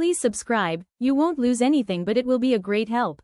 Please subscribe, you won't lose anything but it will be a great help.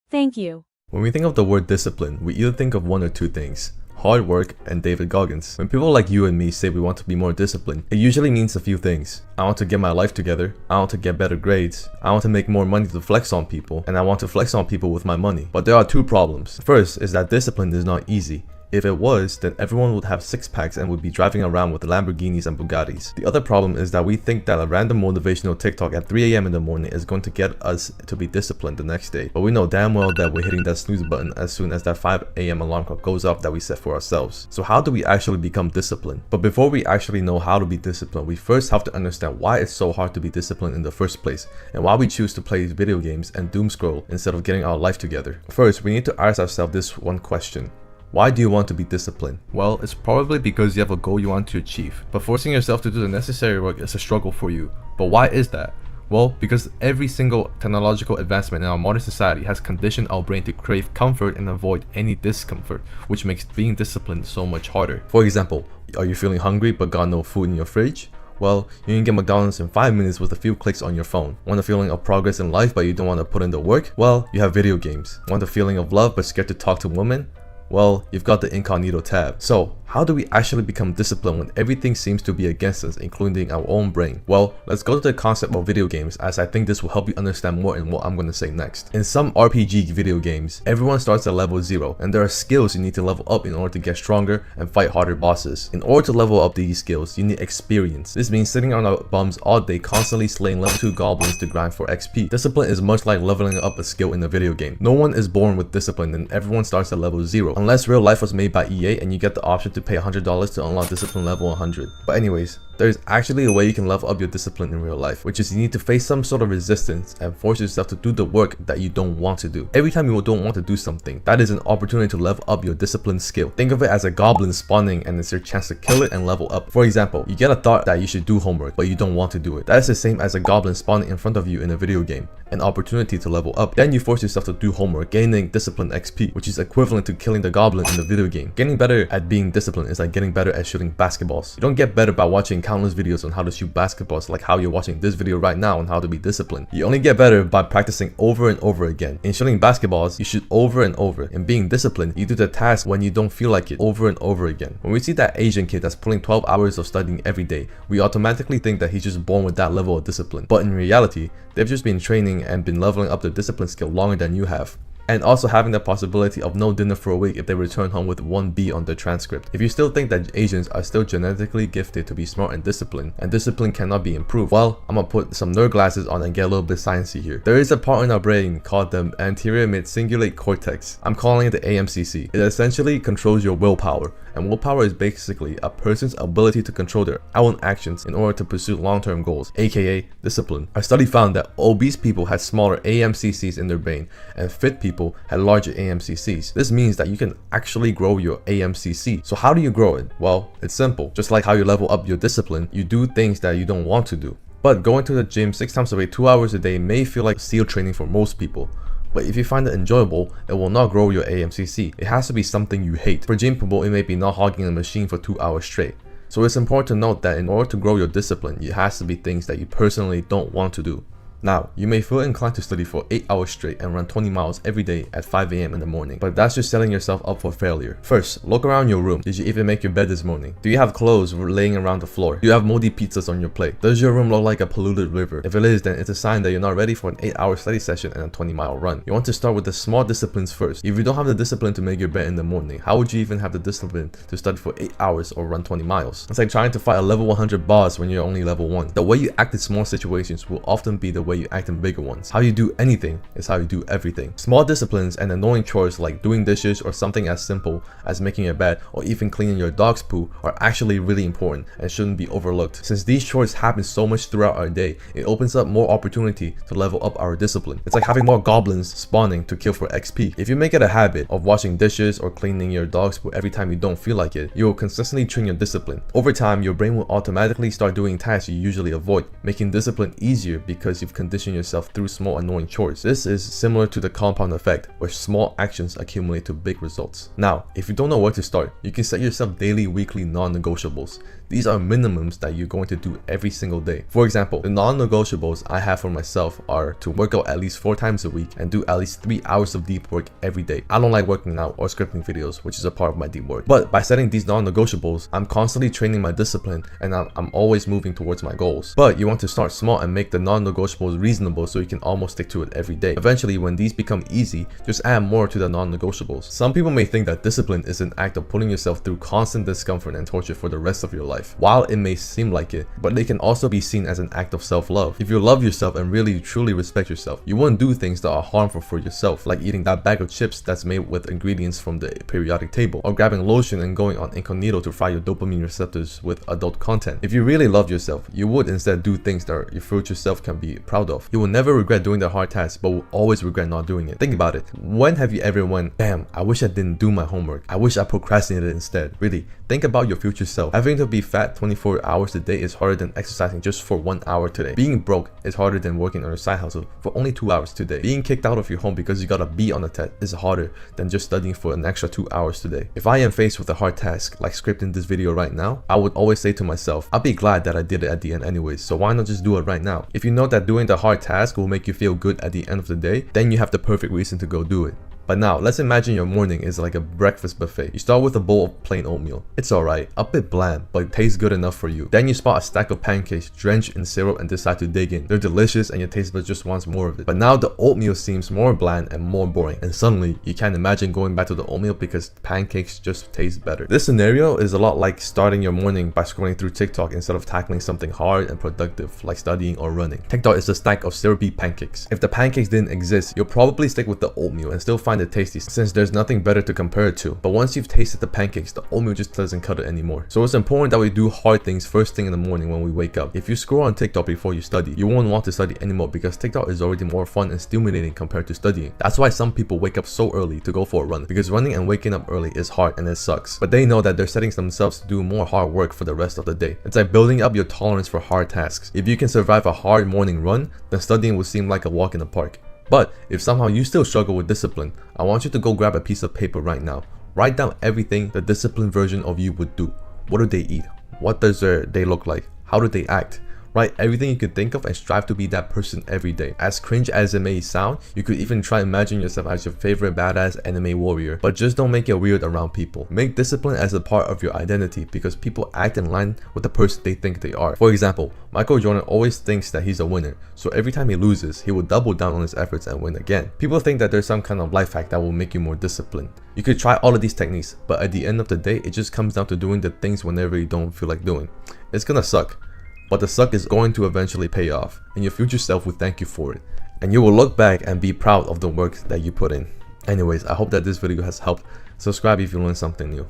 Thank you. When we think of the word discipline, we either think of one or two things: hard work and David Goggins. When people like you and me say we want to be more disciplined, it usually means a few things. I want to get my life together, I want to get better grades, I want to make more money to flex on people, and I want to flex on people with my money. But there are two problems. First is that discipline is not easy. If it was, then everyone would have six-packs and would be driving around with Lamborghinis and Bugattis. The other problem is that we think that a random motivational TikTok at 3 AM in the morning is going to get us to be disciplined the next day. But we know damn well that we're hitting that snooze button as soon as that 5 AM alarm clock goes off that we set for ourselves. So how do we actually become disciplined? But before we actually know how to be disciplined, we first have to understand why it's so hard to be disciplined in the first place, and why we choose to play video games and doom scroll instead of getting our life together. First, we need to ask ourselves this one question: why do you want to be disciplined? Well, it's probably because you have a goal you want to achieve, but forcing yourself to do the necessary work is a struggle for you. But why is that? Well, because every single technological advancement in our modern society has conditioned our brain to crave comfort and avoid any discomfort, which makes being disciplined so much harder. For example, are you feeling hungry but got no food in your fridge? Well, you can get McDonald's in 5 minutes with a few clicks on your phone. Want a feeling of progress in life but you don't want to put in the work? Well, you have video games. Want a feeling of love but scared to talk to women? Well, you've got the incognito tab. So, how do we actually become disciplined when everything seems to be against us, including our own brain? Well, let's go to the concept of video games, as I think this will help you understand more in what I'm going to say next. In some RPG video games, everyone starts at level 0, and there are skills you need to level up in order to get stronger and fight harder bosses. In order to level up these skills, you need experience. This means sitting on our bums all day constantly slaying level 2 goblins to grind for XP. Discipline is much like leveling up a skill in a video game. No one is born with discipline, and everyone starts at level 0. Unless real life was made by EA and you get the option to pay $100 to unlock discipline level 100. But anyways, there's actually a way you can level up your discipline in real life, which is you need to face some sort of resistance and force yourself to do the work that you don't want to do. Every time you don't want to do something, that is an opportunity to level up your discipline skill. Think of it as a goblin spawning and it's your chance to kill it and level up. For example, you get a thought that you should do homework, but you don't want to do it. That is the same as a goblin spawning in front of you in a video game, an opportunity to level up. Then you force yourself to do homework, gaining discipline XP, which is equivalent to killing the goblin in the video game. Getting better at being disciplined is like getting better at shooting basketballs. You don't get better by watching countless videos on how to shoot basketballs like how you're watching this video right now on how to be disciplined. You only get better by practicing over and over again. In shooting basketballs, you shoot over and over. In being disciplined, you do the task when you don't feel like it over and over again. When we see that Asian kid that's pulling 12 hours of studying every day, we automatically think that he's just born with that level of discipline. But in reality, they've just been training and been leveling up their discipline skill longer than you have. And also having the possibility of no dinner for a week if they return home with 1B on their transcript. If you still think that Asians are still genetically gifted to be smart and discipline cannot be improved, well, I'm gonna put some nerd glasses on and get a little bit sciencey here. There is a part in our brain called the anterior mid-cingulate cortex. I'm calling it the AMCC. It essentially controls your willpower, and willpower is basically a person's ability to control their own actions in order to pursue long-term goals, aka discipline. A study found that obese people had smaller AMCCs in their brain, and fit people had larger AMCCs. This means that you can actually grow your AMCC. So how do you grow it? Well, it's simple. Just like how you level up your discipline, you do things that you don't want to do. But going to the gym 6 times a week, 2 hours a day may feel like SEAL training for most people. But if you find it enjoyable, it will not grow your AMCC. It has to be something you hate. For gym people, it may be not hogging a machine for 2 hours straight. So it's important to note that in order to grow your discipline, it has to be things that you personally don't want to do. Now, you may feel inclined to study for 8 hours straight and run 20 miles every day at 5 AM in the morning, but that's just setting yourself up for failure. First, look around your room. Did you even make your bed this morning? Do you have clothes laying around the floor? Do you have moldy pizzas on your plate? Does your room look like a polluted river? If it is, then it's a sign that you're not ready for an 8-hour study session and a 20-mile run. You want to start with the small disciplines first. If you don't have the discipline to make your bed in the morning, how would you even have the discipline to study for 8 hours or run 20 miles? It's like trying to fight a level 100 boss when you're only level 1. The way you act in small situations will often be the way you act in bigger ones. How you do anything is how you do everything. Small disciplines and annoying chores like doing dishes or something as simple as making your bed or even cleaning your dog's poo are actually really important and shouldn't be overlooked. Since these chores happen so much throughout our day, it opens up more opportunity to level up our discipline. It's like having more goblins spawning to kill for XP. If you make it a habit of washing dishes or cleaning your dog's poo every time you don't feel like it, you will consistently train your discipline. Over time, your brain will automatically start doing tasks you usually avoid, making discipline easier because you've conditioned yourself through small annoying chores. This is similar to the compound effect, where small actions accumulate to big results. Now, if you don't know where to start, you can set yourself daily, weekly non-negotiables. These are minimums that you're going to do every single day. For example, the non-negotiables I have for myself are to work out at least 4 times a week and do at least 3 hours of deep work every day. I don't like working out or scripting videos, which is a part of my deep work. But by setting these non-negotiables, I'm constantly training my discipline and I'm always moving towards my goals. But you want to start small and make the non-negotiables reasonable so you can almost stick to it every day. Eventually, when these become easy, just add more to the non-negotiables. Some people may think that discipline is an act of putting yourself through constant discomfort and torture for the rest of your life. While it may seem like it, but it can also be seen as an act of self-love. If you love yourself and really truly respect yourself, you wouldn't do things that are harmful for yourself, like eating that bag of chips that's made with ingredients from the periodic table, or grabbing lotion and going on incognito to fry your dopamine receptors with adult content. If you really love yourself, you would instead do things that your future self can be proud of. You will never regret doing the hard task, but will always regret not doing it. Think about it. When have you ever went, damn, I wish I didn't do my homework. I wish I procrastinated instead. Really, think about your future self. Having to be fat 24 hours a day is harder than exercising just for 1 hour today. Being broke is harder than working on your side hustle for only 2 hours today. Being kicked out of your home because you got a B on the test is harder than just studying for an extra 2 hours today. If I am faced with a hard task like scripting this video right now, I would always say to myself, I'll be glad that I did it at the end anyways, so why not just do it right now? If you know that doing the hard task will make you feel good at the end of the day, then you have the perfect reason to go do it. But now, let's imagine your morning is like a breakfast buffet. You start with a bowl of plain oatmeal. It's alright, a bit bland, but it tastes good enough for you. Then you spot a stack of pancakes drenched in syrup and decide to dig in. They're delicious and your taste buds just wants more of it. But now the oatmeal seems more bland and more boring, and suddenly you can't imagine going back to the oatmeal because pancakes just taste better. This scenario is a lot like starting your morning by scrolling through TikTok instead of tackling something hard and productive like studying or running. TikTok is a stack of syrupy pancakes. If the pancakes didn't exist, you'll probably stick with the oatmeal and still find it tasty since there's nothing better to compare it to. But once you've tasted the pancakes, the oatmeal just doesn't cut it anymore. So it's important that we do hard things first thing in the morning when we wake up. If you scroll on TikTok before you study, you won't want to study anymore because TikTok is already more fun and stimulating compared to studying. That's why some people wake up so early to go for a run, because running and waking up early is hard and it sucks. But they know that they're setting themselves to do more hard work for the rest of the day. It's like building up your tolerance for hard tasks. If you can survive a hard morning run, then studying will seem like a walk in the park. But if somehow you still struggle with discipline, I want you to go grab a piece of paper right now. Write down everything the disciplined version of you would do. What do they eat? What does their day look like? How do they act? Write everything you can think of and strive to be that person every day. As cringe as it may sound, you could even try imagine yourself as your favorite badass anime warrior, but just don't make it weird around people. Make discipline as a part of your identity because people act in line with the person they think they are. For example, Michael Jordan always thinks that he's a winner, so every time he loses, he will double down on his efforts and win again. People think that there's some kind of life hack that will make you more disciplined. You could try all of these techniques, but at the end of the day, it just comes down to doing the things whenever you don't feel like doing. It's gonna suck. But the suck is going to eventually pay off, and your future self will thank you for it. And you will look back and be proud of the work that you put in. Anyways, I hope that this video has helped. Subscribe if you learned something new.